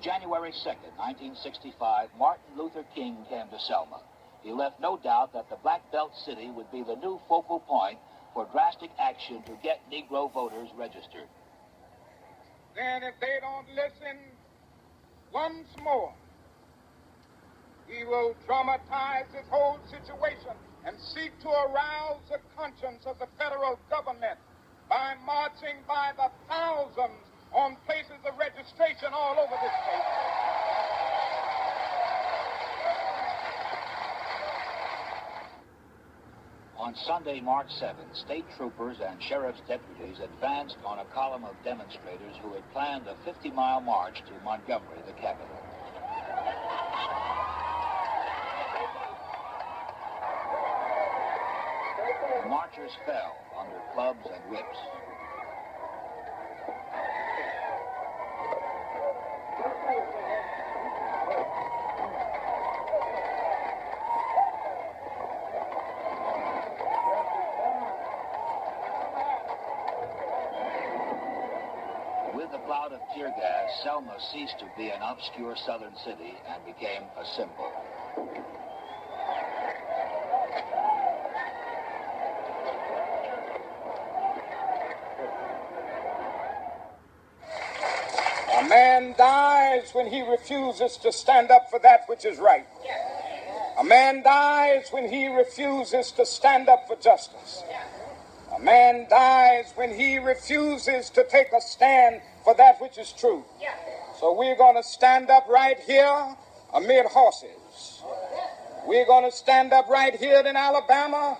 January 2nd, 1965, Martin Luther King came to Selma. He left no doubt that the Black Belt City would be the new focal point for drastic action to get Negro voters registered. Then if they don't listen once more, he will dramatize this whole situation and seek to arouse the conscience of the federal government by marching by the thousands on places of registration all over this state. On Sunday, March 7th, state troopers and sheriff's deputies advanced on a column of demonstrators who had planned a 50-mile march to Montgomery, the capital. The marchers fell under clubs and whips. With the cloud of tear gas, Selma ceased to be an obscure southern city and became a symbol. A man dies when he refuses to stand up for that which is right. A man dies when he refuses to stand up for justice. A man dies when he refuses to take a stand for that which is true. So we're going to stand up right here amid horses. We're going to stand up right here in Alabama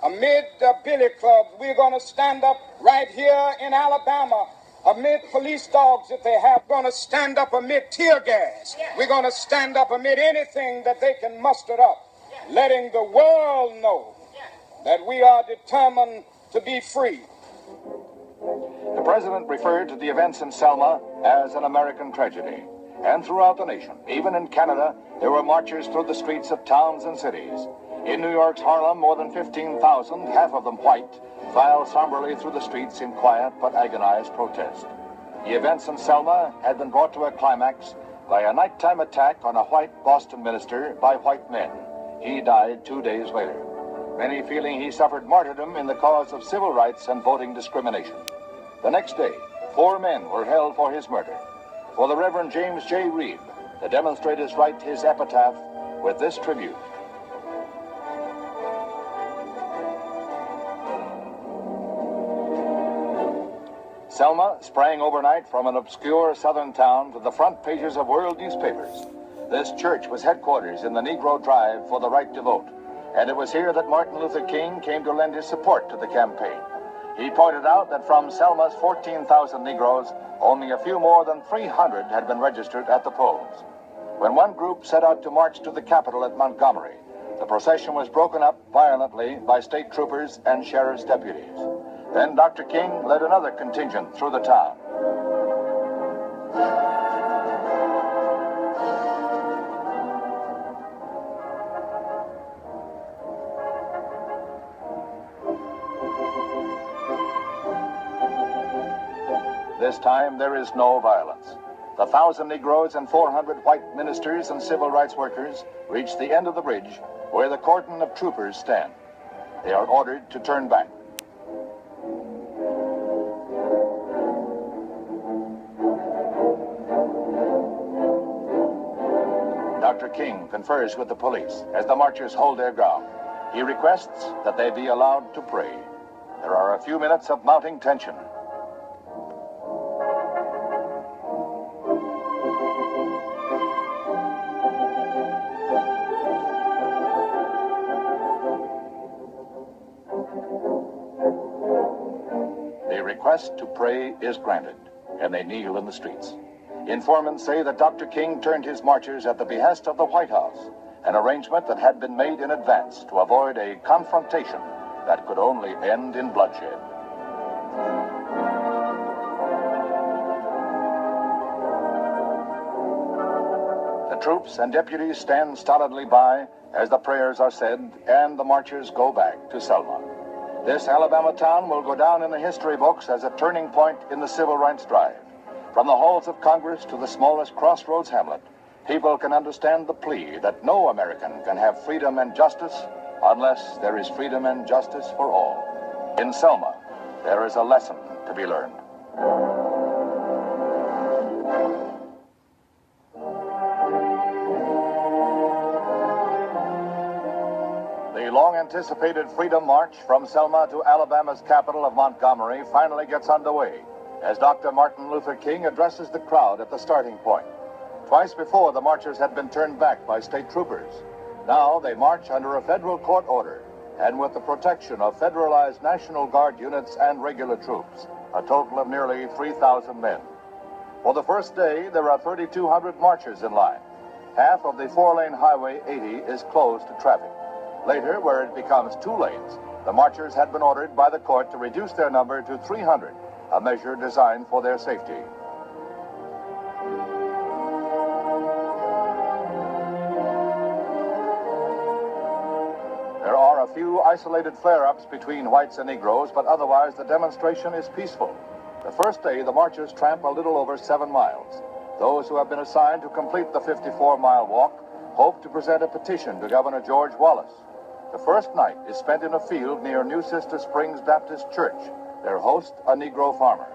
amid the billy clubs. We're going to stand up right here in Alabama amid police dogs if they have. We're going to stand up amid tear gas. We're going to stand up amid anything that they can muster up, letting the world know that we are determined to be free. The president referred to the events in Selma as an American tragedy. And throughout the nation, even in Canada, there were marches through the streets of towns and cities. In New York's Harlem, more than 15,000, half of them white, filed somberly through the streets in quiet but agonized protest. The events in Selma had been brought to a climax by a nighttime attack on a white Boston minister by white men. He died 2 days later, many feeling he suffered martyrdom in the cause of civil rights and voting discrimination. The next day, 4 men were held for his murder. For the Reverend James J. Reeb, the demonstrators write his epitaph with this tribute. Selma sprang overnight from an obscure southern town to the front pages of world newspapers. This church was headquarters in the Negro drive for the right to vote, and it was here that Martin Luther King came to lend his support to the campaign. He pointed out that from Selma's 14,000 Negroes, only a few more than 300 had been registered at the polls. When one group set out to march to the Capitol at Montgomery, the procession was broken up violently by state troopers and sheriff's deputies. Then Dr. King led another contingent through the town. This time, there is no violence. The 1,000 Negroes and 400 white ministers and civil rights workers reach the end of the bridge where the cordon of troopers stand. They are ordered to turn back. Dr. King confers with the police as the marchers hold their ground. He requests that they be allowed to pray. There are a few minutes of mounting tension. The request to pray is granted, and they kneel in the streets. Informants say that Dr. King turned his marchers at the behest of the White House, an arrangement that had been made in advance to avoid a confrontation that could only end in bloodshed. The troops and deputies stand stolidly by as the prayers are said and the marchers go back to Selma. This Alabama town will go down in the history books as a turning point in the civil rights drive. From the halls of Congress to the smallest crossroads hamlet, people can understand the plea that no American can have freedom and justice unless there is freedom and justice for all. In Selma, there is a lesson to be learned. The long-anticipated Freedom March from Selma to Alabama's capital of Montgomery finally gets underway as Dr. Martin Luther King addresses the crowd at the starting point. Twice before, the marchers had been turned back by state troopers. Now they march under a federal court order and with the protection of federalized National Guard units and regular troops, a total of nearly 3,000 men. For the first day, there are 3,200 marchers in line. Half of the four-lane Highway 80 is closed to traffic. Later, where it becomes 2 lanes, the marchers had been ordered by the court to reduce their number to 300, a measure designed for their safety. There are a few isolated flare-ups between whites and Negroes, but otherwise the demonstration is peaceful. The first day, the marchers tramp a little over 7 miles. Those who have been assigned to complete the 54-mile walk hope to present a petition to Governor George Wallace. The first night is spent in a field near New Sister Springs Baptist Church, their host a Negro farmer.